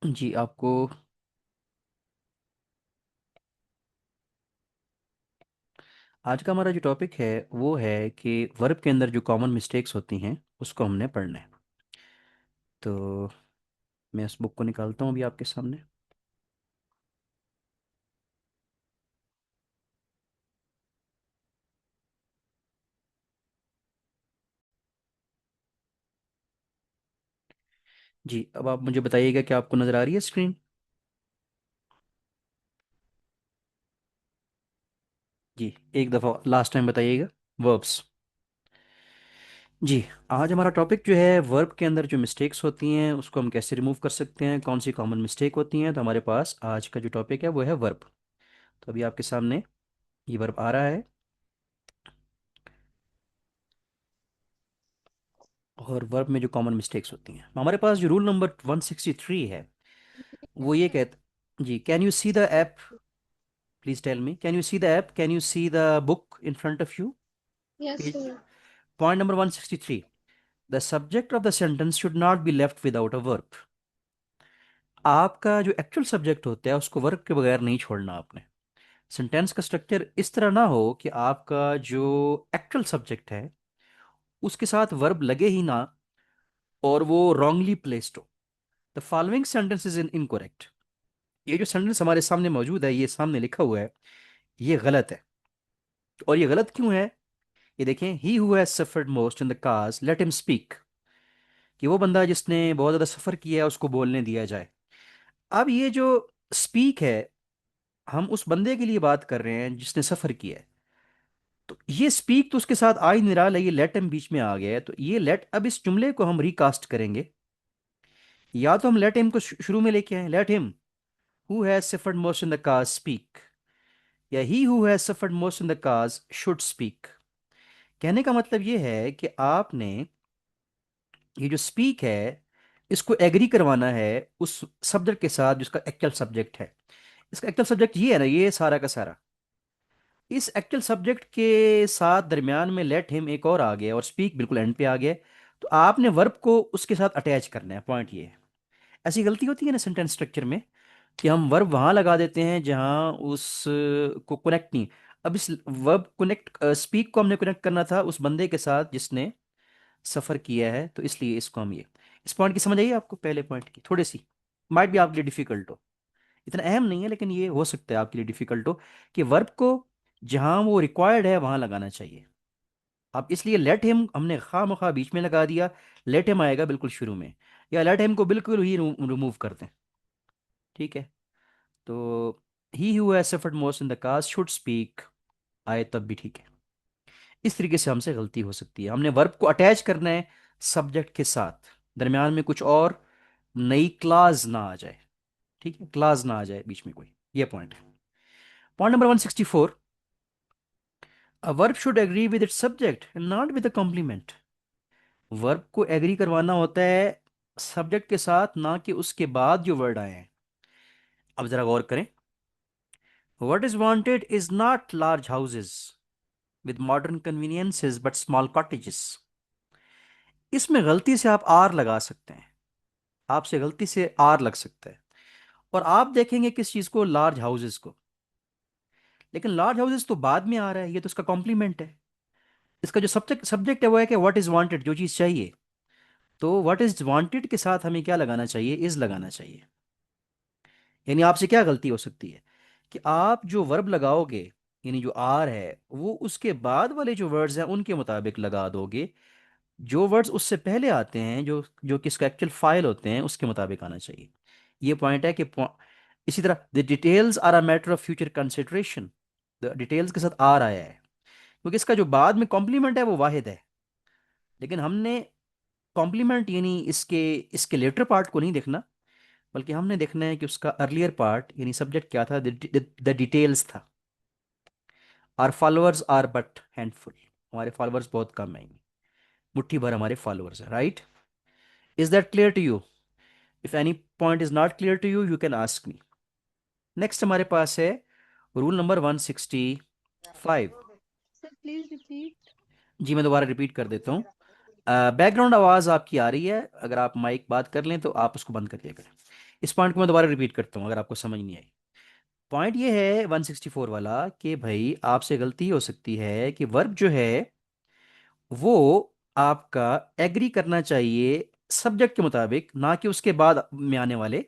जी आपको आज का हमारा जो टॉपिक है वो है कि वर्ब के अंदर जो कॉमन मिस्टेक्स होती हैं उसको हमने पढ़ना है। तो मैं इस बुक को निकालता हूँ अभी आपके सामने। जी अब आप मुझे बताइएगा कि आपको नज़र आ रही है स्क्रीन। जी एक दफ़ा लास्ट टाइम बताइएगा। वर्ब्स। जी आज हमारा टॉपिक जो है वर्ब के अंदर जो मिस्टेक्स होती हैं उसको हम कैसे रिमूव कर सकते हैं, कौन सी कॉमन मिस्टेक होती हैं। तो हमारे पास आज का जो टॉपिक है वो है वर्ब। तो अभी आपके सामने ये वर्ब आ रहा है और वर्ब में जो कॉमन मिस्टेक्स होती हैं हमारे पास जो रूल नंबर 163 है वो ये कहता जी can you see the app, please tell me, can you see the app, can you see the book in front of you. Yes, page sir. Point number 163, the subject of the sentence should not be left without a verb. आपका जो actual subject होता है उसको verb के बगैर नहीं छोड़ना आपने। सेंटेंस का स्ट्रक्चर इस तरह ना हो कि आपका जो एक्चुअल सब्जेक्ट है उसके साथ वर्ब लगे ही ना और वो रॉन्गली प्लेस्ड हो। The following sentence is incorrect. ये जो सेंटेंस हमारे सामने मौजूद है, ये सामने लिखा हुआ है, ये गलत है। और ये गलत क्यों है? ये देखें, ही who has suffered most in the cause let him speak. कि वो बंदा जिसने बहुत ज्यादा सफर किया है उसको बोलने दिया जाए। अब ये जो स्पीक है, हम उस बंदे के लिए बात कर रहे हैं जिसने सफर किया है। तो ये स्पीक तो उसके साथ आ ही नहीं रहा, ये लेट हिम बीच में आ गया है। तो ये लेट, अब इस जुमले को हम रिकास्ट करेंगे। या तो हम लेट हिम को शुरू में लेके आए, let him who has suffered most in the cause speak, या he who has suffered most in the cause should speak. कहने का मतलब ये है कि आपने ये जो स्पीक है इसको एग्री करवाना है उस सब्जेक्ट के साथ जिसका एक्चुअल सब्जेक्ट है। इसका एक्चुअल सब्जेक्ट ये है ना, ये सारा का सारा। इस एक्चुअल सब्जेक्ट के साथ दरमियान में लेट हिम एक और आ गया और स्पीक बिल्कुल एंड पे आ गया। तो आपने वर्ब को उसके साथ अटैच करना है, पॉइंट ये है। ऐसी गलती होती है ना सेंटेंस स्ट्रक्चर में कि हम वर्ब वहां लगा देते हैं जहां उस को कनेक्ट नहीं। अब इस वर्ब कनेक्ट, स्पीक को हमने कनेक्ट करना था उस बंदे के साथ जिसने सफर किया है, तो इसलिए इसको हम ये, इस पॉइंट की समझ आई आपको? पहले पॉइंट की थोड़ी सी माइट भी आपके लिए डिफिकल्ट हो, इतना अहम नहीं है लेकिन ये हो सकता है आपके लिए डिफिकल्ट हो कि वर्ब को जहां वो रिक्वायर्ड है वहां लगाना चाहिए। अब इसलिए लेट हिम हमने खा मखा बीच में लगा दिया, लेट हिम आएगा बिल्कुल शुरू में, या लेट हिम को बिल्कुल ही रिमूव कर दें। ठीक है। तो he who has suffered most in the caste should speak आए तब भी ठीक है। इस तरीके से हमसे गलती हो सकती है, हमने वर्ब को अटैच करना है सब्जेक्ट के साथ, दरमियान में कुछ और नई क्लाज ना आ जाए। ठीक है, क्लाज ना आ जाए बीच में कोई, ये पॉइंट है। Point number 164, a verb should agree with its subject and not with the complement. Verb को एग्री करवाना होता है सब्जेक्ट के साथ, ना कि उसके बाद जो वर्ड आए हैं। अब जरा गौर करें, what is wanted is not large houses with modern conveniences but small cottages. इसमें गलती से आप आर लगा सकते हैं, आपसे गलती से आर लग सकता है और आप देखेंगे किस चीज को, लार्ज हाउसेस को। लेकिन लार्ज हाउसेस तो बाद में आ रहा है, ये तो इसका कॉम्प्लीमेंट है। इसका जो सब्जेक्ट सब्जेक्ट है वो है कि व्हाट इज वांटेड, जो चीज चाहिए। तो व्हाट इज वांटेड के साथ हमें क्या लगाना चाहिए? इज लगाना चाहिए। यानी आपसे क्या गलती हो सकती है कि आप जो वर्ब लगाओगे, यानी जो आर है वो उसके बाद वाले जो वर्ड्स हैं उनके मुताबिक लगा दोगे। जो वर्ड्स उससे पहले आते हैं, जो जो किसका एक्चुअल फाइल होते हैं, उसके मुताबिक आना चाहिए। ये पॉइंट है कि इसी तरह the details are a matter of future consideration. The details के साथ आर आया है क्योंकि इसका जो बाद में कॉम्प्लीमेंट है वो वाहिद है। लेकिन हमने कॉम्प्लीमेंट यानी इसके इसके लेटर पार्ट को नहीं देखना, बल्कि हमने देखना है कि उसका अर्लियर पार्ट यानी सब्जेक्ट क्या था, द डिटेल्स था। Are followers are but handful. हमारे फॉलोअर्स बहुत कम है, मुट्ठी भर हमारे फॉलोअर्स है, right? Is that clear to you? If any point is not clear to you you can ask me. Next हमारे पास है rule number 165। Sir, please repeat. जी मैं दोबारा रिपीट कर देता हूँ। बैकग्राउंड आवाज आपकी आ रही है, अगर आप माइक बात कर लें तो आप उसको बंद करिएगा। इस पॉइंट को मैं दोबारा रिपीट करता हूँ अगर आपको समझ नहीं आई। पॉइंट ये है 164 वाला कि भाई आपसे गलती हो सकती है कि वर्ब जो है वो आपका एग्री करना चाहिए सब्जेक्ट के मुताबिक, ना कि उसके बाद में आने वाले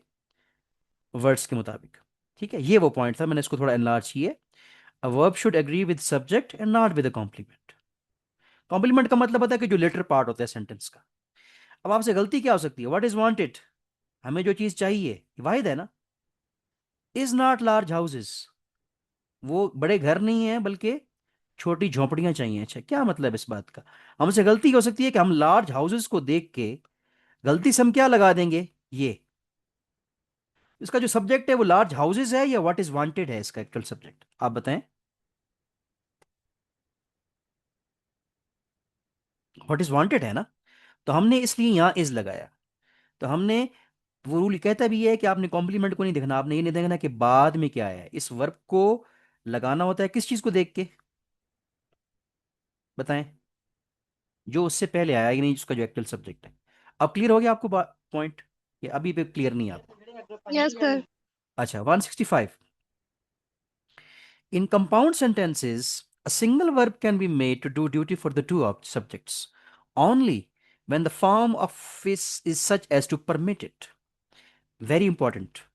वर्ड्स के मुताबिक। ठीक है, ये वो पॉइंट था, मैंने इसको थोड़ा एनलार्ज किया। A verb should agree with subject and not with a complement. Complement का मतलब होता है कि जो लेटर पार्ट होता है सेंटेंस का। अब आपसे गलती क्या हो सकती है? व्हाट इज वांटेड, हमें जो चीज चाहिए वाहिद है ना, इज नॉट लार्ज हाउसेस, वो बड़े घर नहीं है बल्कि छोटी झोपड़ियां चाहिए। अच्छा, क्या मतलब इस बात का? हमसे गलती हो सकती है कि हम लार्ज हाउसेस को देख के गलती से हम क्या लगा देंगे, ये। इसका जो सब्जेक्ट है वो लार्ज हाउसेस है या व्हाट इज वांटेड है, इसका एक्चुअल सब्जेक्ट आप बताएं। व्हाट इज वांटेड है ना, तो हमने इसलिए यहां इज लगाया। तो हमने, वो रूल कहता भी है कि आपने कॉम्प्लीमेंट को नहीं देखना, आपने ये नहीं देखना कि बाद में क्या है, इस वर्ब को लगाना होता है किस चीज को देख के, बताएं। जो उससे पहले आया ही नहीं, उसका जो एक्चुअल सब्जेक्ट है। अब क्लियर हो गया आपको पॉइंट? ये अभी पे क्लियर नहीं है आपको? Yes, sir. अच्छा, 165। In compound sentences, a single verb can be made to do duty for the two subjects only when the form of is such as to permit it. Very important.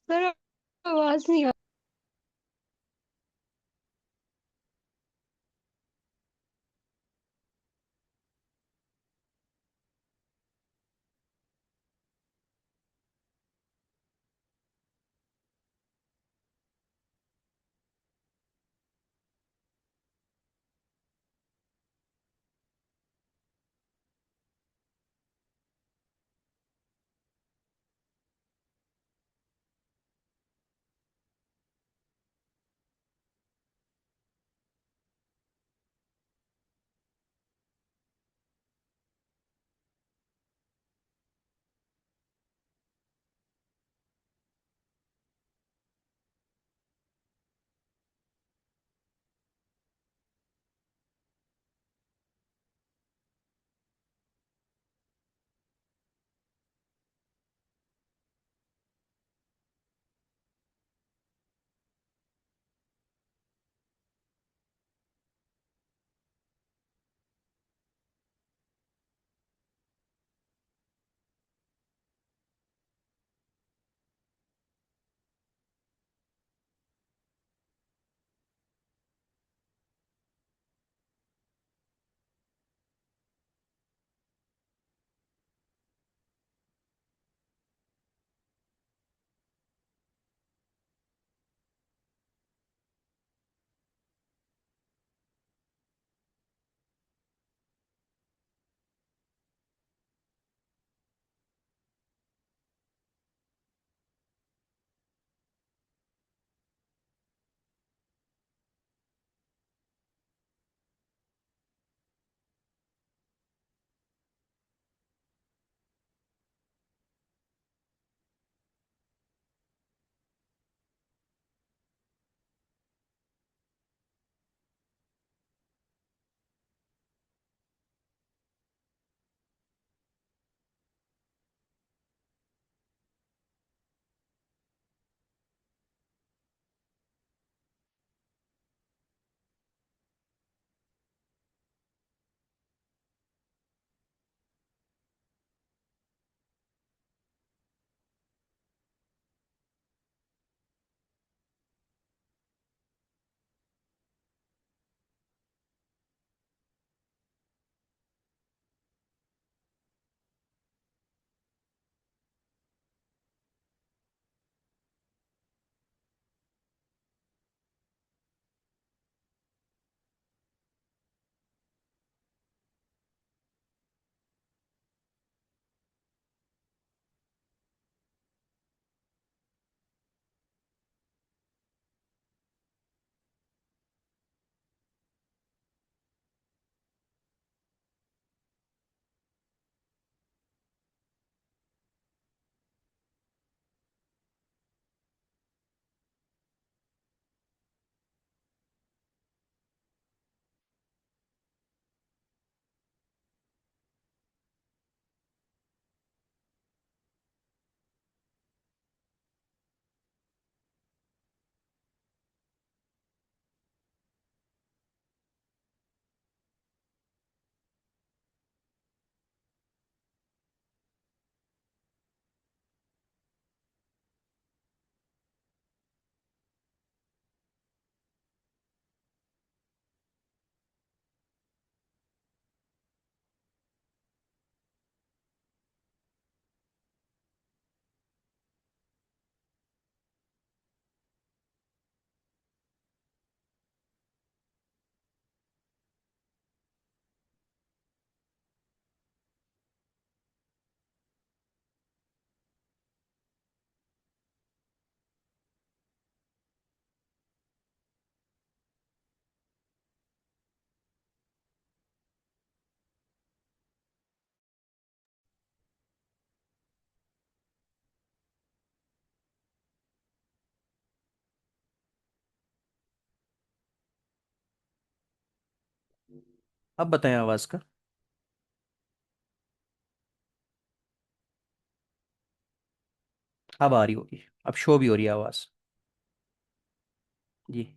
Sir, आवाज नहीं आ अब बताएं आवाज का। अब आ रही होगी, अब शो भी हो रही है आवाज। जी।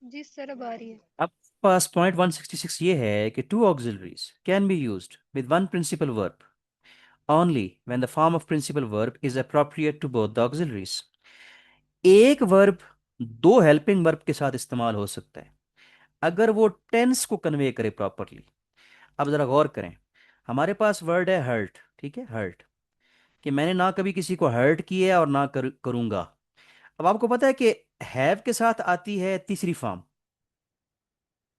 जी सर, अब आ रही है। अब पास पॉइंट 166 ये है कि two auxiliaries can be used with one principal verb only when the form of principal verb is appropriate to both the auxiliaries। एक वर्ब दो हेल्पिंग वर्ब के साथ इस्तेमाल हो सकता है अगर वो टेंस को कन्वे करे प्रॉपरली। अब जरा गौर करें, हमारे पास वर्ड है हर्ट, ठीक है, हर्ट, कि मैंने ना कभी किसी को हर्ट किया है और ना करूंगा। अब आपको पता है कि हैव के साथ आती है तीसरी फॉर्म,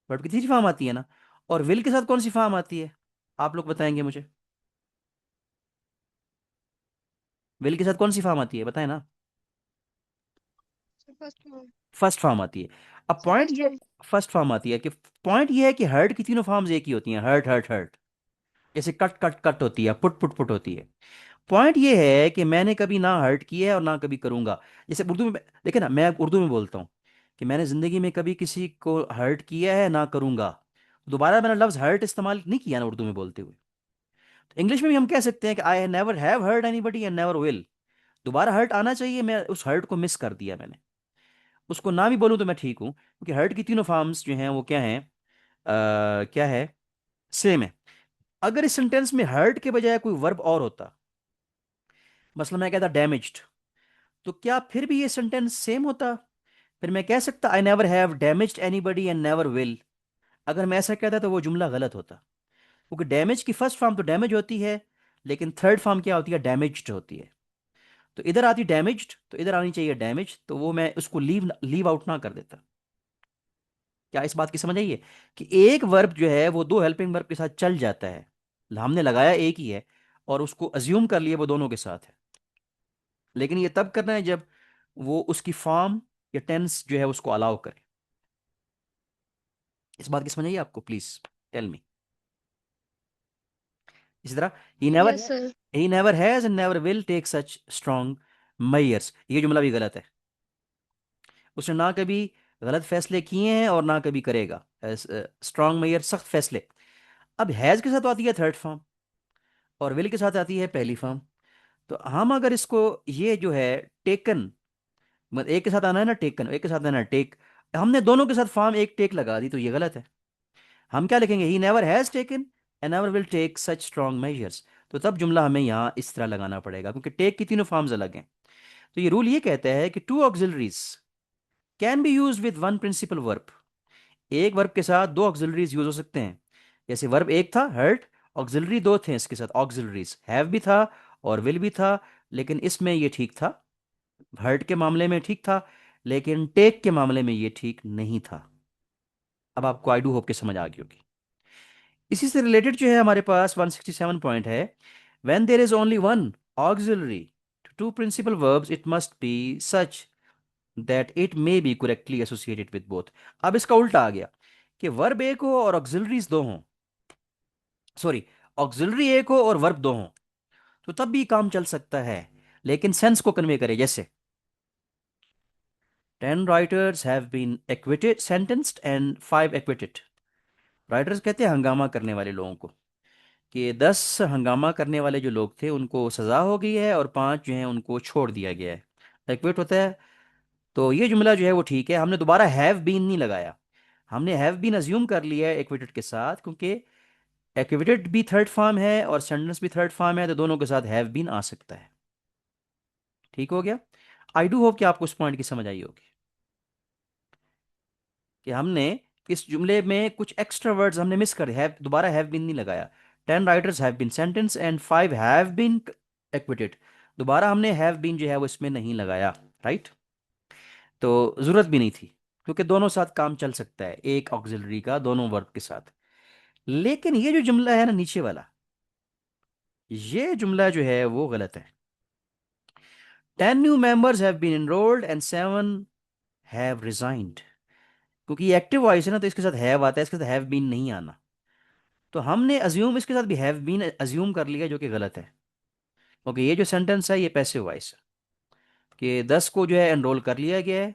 वर्ब की तीसरी फॉर्म आती है ना, और विल के साथ कौन सी फॉर्म आती है? आप लोग बताएंगे मुझे, विल के साथ कौन सी फॉर्म आती है, बताएं ना। Sir first form. First form आती है। अब सर पॉइंट फर्स्ट ये, फॉर्म। फर्स्ट फॉर्म आती है कि, पॉइंट ये है कि हर्ट की तीनों फॉर्म्स एक ही होती हैं, हर्ट हर्ट हर्ट, जैसे कट कट कट होती है, पुट पुट पुट होती है। पॉइंट ये है कि मैंने कभी ना हर्ट किया है और ना कभी करूंगा। जैसे उर्दू में देखिए ना, मैं उर्दू में बोलता हूँ कि मैंने जिंदगी में कभी किसी को हर्ट किया है ना करूंगा, दोबारा मैंने लफ्ज हर्ट इस्तेमाल नहीं किया ना उर्दू में बोलते हुए। तो इंग्लिश में भी हम कह सकते हैं कि I never have hurt anybody and never will. दोबारा हर्ट आना चाहिए, मैं उस हर्ट को मिस कर दिया मैंने। उसको ना भी बोलूं तो मैं ठीक हूं, क्योंकि हर्ट की तीनों फॉर्म्स जो हैं वो क्या हैं, क्या है, सेम है। अगर इस सेंटेंस में हर्ट के बजाय कोई वर्ब और होता, मतलब मैं कहता डैमेज्ड, तो क्या फिर भी ये सेंटेंस सेम होता? फिर मैं कह सकता आई never have damaged anybody and never will. अगर मैं ऐसा कहता तो वो जुमला गलत होता, क्योंकि डैमेज की फर्स्ट फॉर्म तो डैमेज होती है, लेकिन थर्ड फॉर्म क्या होती है, डैमेज्ड होती है। तो इधर आती डैमेज्ड, तो इधर आनी चाहिए डैमेज, तो वो मैं उसको लीव लीव आउट ना कर देता। क्या इस बात की समझ आई है कि एक वर्ब जो है वो दो हेल्पिंग वर्ब के साथ चल जाता है, हमने लगाया एक ही है और उसको अज्यूम कर लिया वो दोनों के साथ है, लेकिन ये तब करना है जब वो उसकी फॉर्म या टेंस जो है उसको अलाउ करे। इस बात की समझ आई आपको, प्लीज टेल मी। इसी तरह ही never yes sir. He never has and never will take such strong measures, ये जुमला भी गलत है। उसने ना कभी गलत फैसले किए हैं और ना कभी करेगा स्ट्रॉन्ग मेयर, सख्त फैसले। अब हैज के साथ आती है थर्ड फॉर्म और विल के साथ आती है पहली फॉर्म। तो हम अगर इसको, ये जो है टेकन, मतलब एक के साथ आना है ना टेकन, एक के साथ आना है टेक, हमने दोनों के साथ फॉर्म एक टेक लगा दी, तो ये गलत है। हम क्या लिखेंगे, he never has taken and never will take such strong measures. तो तब जुमला हमें यहाँ इस तरह लगाना पड़ेगा, क्योंकि टेक की तीनों फॉर्म्स अलग हैं। तो ये रूल ये कहता है कि two auxiliaries can be use with one principal verb, एक वर्ब के साथ दो ऑक्सिलरीज यूज हो सकते हैं। जैसे वर्ब एक था हर्ट, ऑक्सिलरी दो थे इसके साथ ऑक्सिलरीज, हैव भी था और विल भी था, लेकिन इसमें ये ठीक था, हर्ट के मामले में ठीक था, लेकिन टेक के मामले में ये ठीक नहीं था। अब आपको आई डू होप के समझ आ गई होगी। इसी से रिलेटेड जो है हमारे पास 167 पॉइंट है, when there is only one auxiliary to two principal verbs it must be such that it may be correctly associated with both. अब इसका उल्टा आ गया कि वर्ब एक हो और ऑक्सिलरीज दो हों, सॉरी, ऑक्सिलरी एक हो और वर्ब दो हों, तो तब भी काम चल सकता है, लेकिन सेंस को कन्वे करे। जैसे 10 writers have been acquitted sentenced and 5 acquitted। Writers कहते हैं हंगामा करने वाले लोगों को, कि 10 हंगामा करने वाले जो लोग थे उनको सजा हो गई है और 5 जो हैं उनको छोड़ दिया गया है, एक्विट होता है। तो ये जुमला जो है वो ठीक है, हमने दोबारा हैव बीन नहीं लगाया, हमने हैव बीन अज्यूम कर लिया है एक्विटेड के साथ, क्योंकि एक्विटेड भी थर्ड फॉर्म है और सेंटेंस भी थर्ड फॉर्म है, तो दोनों के साथ हैव बीन आ सकता है। ठीक हो गया। आई डू होप कि आपको इस पॉइंट की समझ आई होगी कि हमने इस जुमले में कुछ एक्स्ट्रा वर्ड्स हमने मिस कर, हैव दोबारा हैव बीन नहीं लगाया। 10 rioters have been sentence and 5 have been acquitted, दोबारा हमने हैव बीन जो है वो इसमें नहीं लगाया, राइट। तो जरूरत भी नहीं थी, क्योंकि दोनों साथ काम चल सकता है एक ऑक्सिलरी का दोनों वर्ब के साथ। लेकिन ये जो जुमला है ना नीचे वाला, ये जुमला जो है वो गलत है। 10 new members have been enrolled and 7 have resigned, क्योंकि ये एक्टिव वॉइस है ना, तो इसके साथ हैव आता है, इसके साथ हैव बीन नहीं आना। तो हमने अज्यूम इसके साथ भी हैव बीन अज्यूम कर लिया, जो कि गलत है, क्योंकि ये जो सेंटेंस है ये पैसिव वॉइस है, कि 10 को जो है एनरोल कर लिया गया है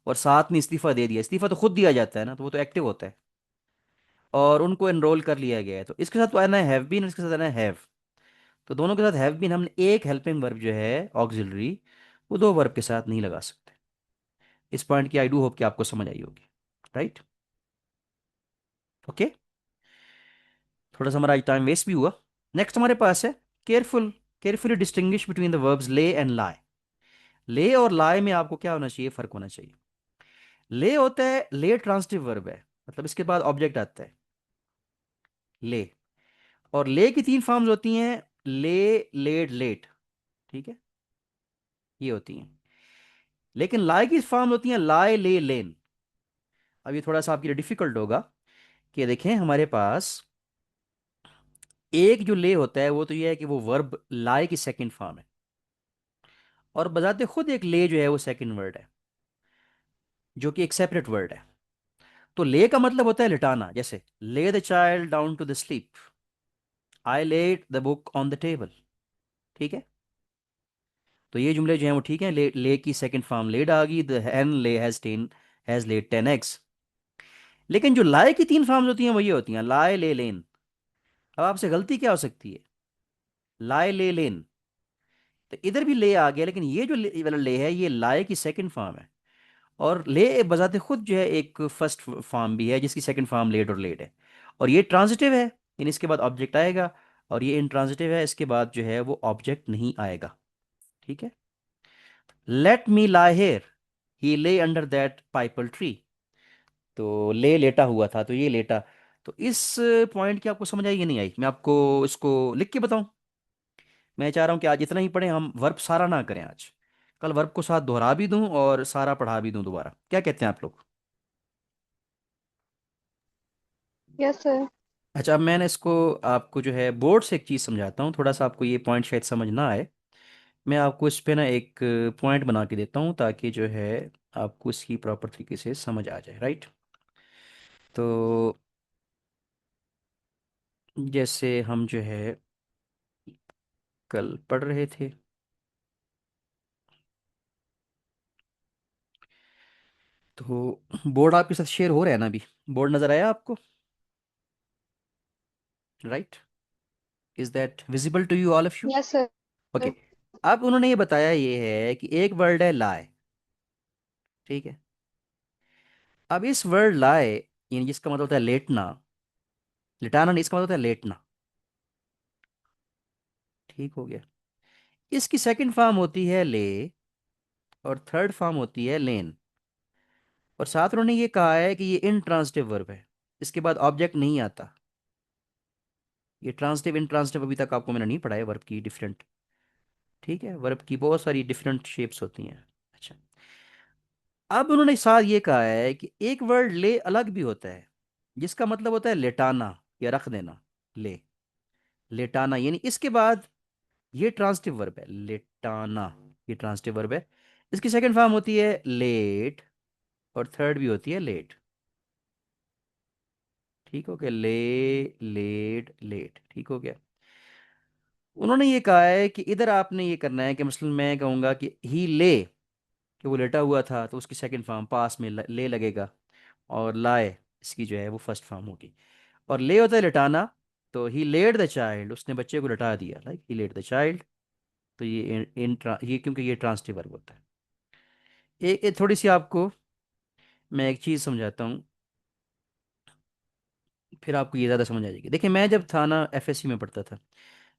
और 7 ने इस्तीफा दे दिया। इस्तीफा तो खुद दिया जाता है ना, तो वो तो एक्टिव होता है। और उनको एनरोल कर लिया गया है, तो इसके साथ तो आना है हैव बीन, इसके साथ आना है हैव। तो दोनों के साथ हैव बीन हमने एक हेल्पिंग वर्ब जो है ऑक्सिलरी, वो दो वर्ब के साथ नहीं लगा सकते। इस पॉइंट की आई डू होप कि आपको समझ आई होगी। राइट। ओके। थोड़ा सा हमारा टाइम वेस्ट भी हुआ। नेक्स्ट हमारे पास है careful, carefully distinguish between the verbs ले एंड लाई। ले और लाई में आपको क्या होना चाहिए, फर्क होना चाहिए। ले होता है, ले ट्रांसिटिव वर्ब है, मतलब इसके बाद ऑब्जेक्ट आता है ले। और ले की तीन फॉर्म्स होती हैं, ले, लेड, लेट। ठीक है, ये होती हैं। लेकिन लाई की फॉर्म होती हैं लाई, ले, लेन। अब ये थोड़ा सा आपके लिए डिफिकल्ट होगा कि देखें हमारे पास एक जो ले होता है वो तो ये है कि वो वर्ब लाई की सेकंड फॉर्म है, और बजाते खुद एक ले जो है वो सेकंड वर्ड है, जो कि एक सेपरेट वर्ड है। तो ले का मतलब होता है लिटाना, जैसे lay the child down to the sleep, I let the book on the table. ठीक है, तो ये जुमले जो हैं वो ठीक है। ले की सेकंड फॉर्म लेड आ गई, द हैन ले हैज लेड 10 eggs। लेकिन जो लाए की तीन फॉर्म्स होती हैं वो ये होती हैं लाए, ले, लेन। अब आपसे गलती क्या हो सकती है, लाए, ले, लेन, तो इधर भी ले आ गया, लेकिन ये जो ले वाला ले है ये लाए की सेकंड फॉर्म है। और ले बजाते खुद जो है एक फर्स्ट फॉर्म भी है, जिसकी सेकंड फॉर्म लेड और लेड है। और ये ट्रांजिटिव है, इन इसके बाद ऑब्जेक्ट आएगा। और ये इंट्रांजिटिव है, इसके बाद जो है वो ऑब्जेक्ट नहीं आएगा। ठीक है। लेट मी लाई हेयर, ही ले अंडर दैट पाइपल ट्री। तो ले लेटा हुआ था, तो ये लेटा। तो इस पॉइंट की आपको समझ आई कि नहीं आई, मैं आपको इसको लिख के बताऊं। मैं चाह रहा हूं कि आज इतना ही पढ़ें हम, वर्ब सारा ना करें आज। कल वर्ब को साथ दोहरा भी दूं और सारा पढ़ा भी दूं दोबारा, क्या कहते हैं आप लोग। Yes sir. अच्छा, अब मैंने इसको आपको जो है बोर्ड से एक चीज़ समझाता हूँ, थोड़ा सा आपको ये पॉइंट शायद समझ ना आए। मैं आपको इस पे ना एक पॉइंट बना के देता हूँ, ताकि जो है आपको इसकी प्रॉपर तरीके से समझ आ जाए। राइट। तो जैसे हम जो है कल पढ़ रहे थे, तो बोर्ड आपके साथ शेयर हो रहा है ना अभी, बोर्ड नज़र आया आपको। Right. Is that visible to you all of you. Yes sir. Okay. अब उन्होंने ये बताया ये है कि एक वर्ड है लाए। ठीक है। अब इस वर्ड लाए, यानी जिसका मतलब होता है लेटना, लिटाना नहीं, इसका मतलब होता है लेटना। ठीक हो गया। इसकी सेकंड फॉर्म होती है ले, और थर्ड फॉर्म होती है लेन। और साथ उन्होंने ये कहा है कि ये इनट्रांसिटिव वर्ब है, इसके बाद ऑब्जेक्ट नहीं आता। ये ट्रांसिटिव इनट्रांसिटिव अभी तक आपको मैंने नहीं पढ़ा है वर्ब की डिफरेंट। ठीक है, वर्ब की बहुत सारी डिफरेंट शेप्स होती हैं। अच्छा, अब उन्होंने साथ ये कहा है कि एक वर्ड ले अलग भी होता है, जिसका मतलब होता है लेटाना या रख देना। ले, लेटाना, यानी इसके बाद ये ट्रांसिटिव वर्ब है लेटाना, ये ट्रांसिटिव वर्ब है। इसकी सेकंड फॉर्म होती है लेट, और थर्ड भी होती है लेट। ठीक हो गया, ले, लेट, लेट। ठीक हो गया। उन्होंने ये कहा है कि इधर आपने ये करना है कि मसलन मैं कहूंगा कि ही ले, कि वो लेटा हुआ था, तो उसकी सेकंड फॉर्म पास में ले लगेगा। और लाए, इसकी जो है वो फर्स्ट फॉर्म होगी। और ले होता है लिटाना, तो ही लेड द चाइल्ड, उसने बच्चे को लिटा दिया, like he laid the child. तो ये ये क्योंकि ये ट्रांसिटिव वर्ब होता है। थोड़ी सी आपको मैं एक चीज़ समझाता हूँ, फिर आपको ये ज़्यादा समझ आ जाएगी। देखिए मैं जब था ना एफएससी में पढ़ता था,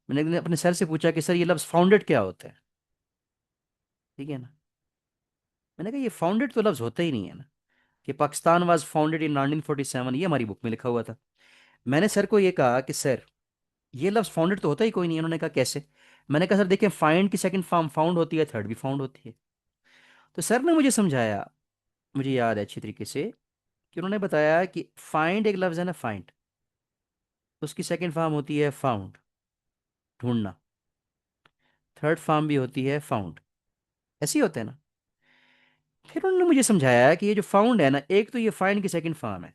मैंने एक दिन अपने सर से पूछा कि सर ये लफ्ज़ फाउंडेड क्या होता है। ठीक है ना, मैंने कहा ये फाउंडेड तो लफ्ज़ होता ही नहीं है ना, कि पाकिस्तान वाज फाउंडेड इन 1947, ये हमारी बुक में लिखा हुआ था। मैंने सर को ये कहा कि सर ये लफ्ज़ फाउंडेड तो होता ही कोई नहीं है। उन्होंने कहा कैसे। मैंने कहा सर देखिए, फाइंड की सेकंड फॉर्म फाउंड होती है, थर्ड भी फाउंड होती है। तो सर ने मुझे समझाया, मुझे याद है अच्छी तरीके से, कि उन्होंने बताया कि फाइंड एक लफ्ज़ है ना, फाइंड, उसकी सेकंड फॉर्म होती है फाउंड, ढूंढना। थर्ड फॉर्म भी होती है फाउंड, ऐसे ही होते हैं ना। फिर उन्होंने मुझे समझाया कि ये जो फाउंड है ना, एक तो ये फाइंड की सेकंड फॉर्म है,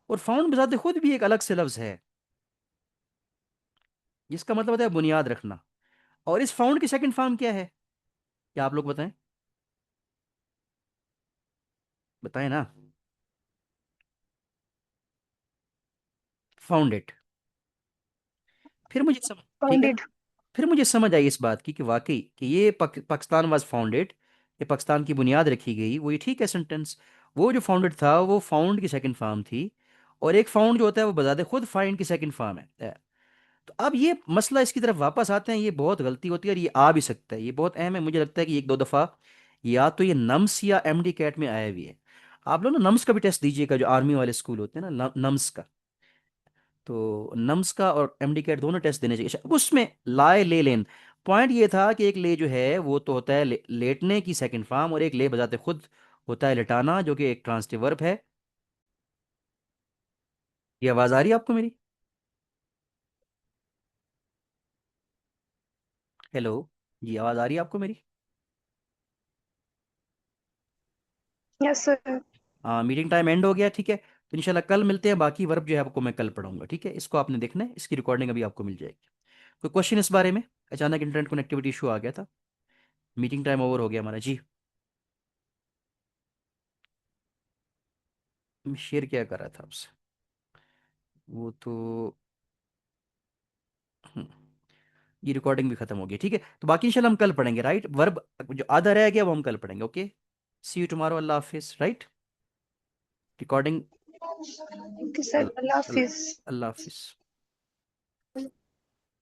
और फाउंड बजाते खुद भी एक अलग से लफ्ज़ है, जिसका मतलब होता है बुनियाद रखना। और इस फाउंड की सेकंड फॉर्म क्या है, क्या आप लोग बताएं, बताएं ना। Found it. फिर मुझे समझ, ठीक है ना, फाउंडेड। फिर मुझे समझ आई इस बात की कि वाकई कि ये पाकिस्तान वाज फाउंडेड, ये पाकिस्तान की बुनियाद रखी गई, वो ये ठीक है सेंटेंस। वो जो फाउंडेड था वो फाउंड की सेकंड फॉर्म थी, और एक फाउंड जो होता है वो बजाते खुद फाइंड की सेकंड फॉर्म है। तो अब ये मसला, इसकी तरफ वापस आते हैं, ये बहुत गलती होती है और ये आ भी सकता है, ये बहुत अहम है। मुझे लगता है कि एक दो दफ़ा या तो ये नम्स या एमडी कैट में आया भी है। आप लोग ना नम्स का भी टेस्ट दीजिएगा, जो आर्मी वाले स्कूल होते हैं ना, नम्स का। तो नम्स का और एमडी कैट दोनों टेस्ट देने चाहिए। अब उसमें लाए ले लेन, पॉइंट ये था कि एक ले जो है वो तो होता है लेटने की सेकंड फॉर्म, और एक ले बजाते खुद होता है लेटाना, जो कि एक ट्रांसिटिव वर्ब है। ये आवाज आ रही है आपको मेरी? हेलो, जी आवाज आ रही है आपको मेरी? Yes sir. हाँ, मीटिंग टाइम एंड हो गया, ठीक है। तो इंशाल्लाह कल मिलते हैं, बाकी वर्ब जो है आपको मैं कल पढ़ाऊंगा, ठीक है। इसको आपने देखना है, इसकी रिकॉर्डिंग अभी आपको मिल जाएगी। कोई क्वेश्चन इस बारे में? अचानक इंटरनेट कनेक्टिविटी इशू आ गया था, मीटिंग टाइम ओवर हो गया हमारा जी। मैं शेयर क्या कर रहा था आपसे, वो तो हम्म, ये रिकॉर्डिंग भी खत्म हो गई, ठीक है। तो बाकी इंशाल्लाह हम कल पढ़ेंगे, राइट। वर्ब जो आधा रह गया वो हम कल पढ़ेंगे, ओके। सी यू टुमारो, अल्लाह हाफिज, राइट। रिकॉर्डिंग, ओके सर, अल्लाह हाफिज। अल्लाह हाफिज।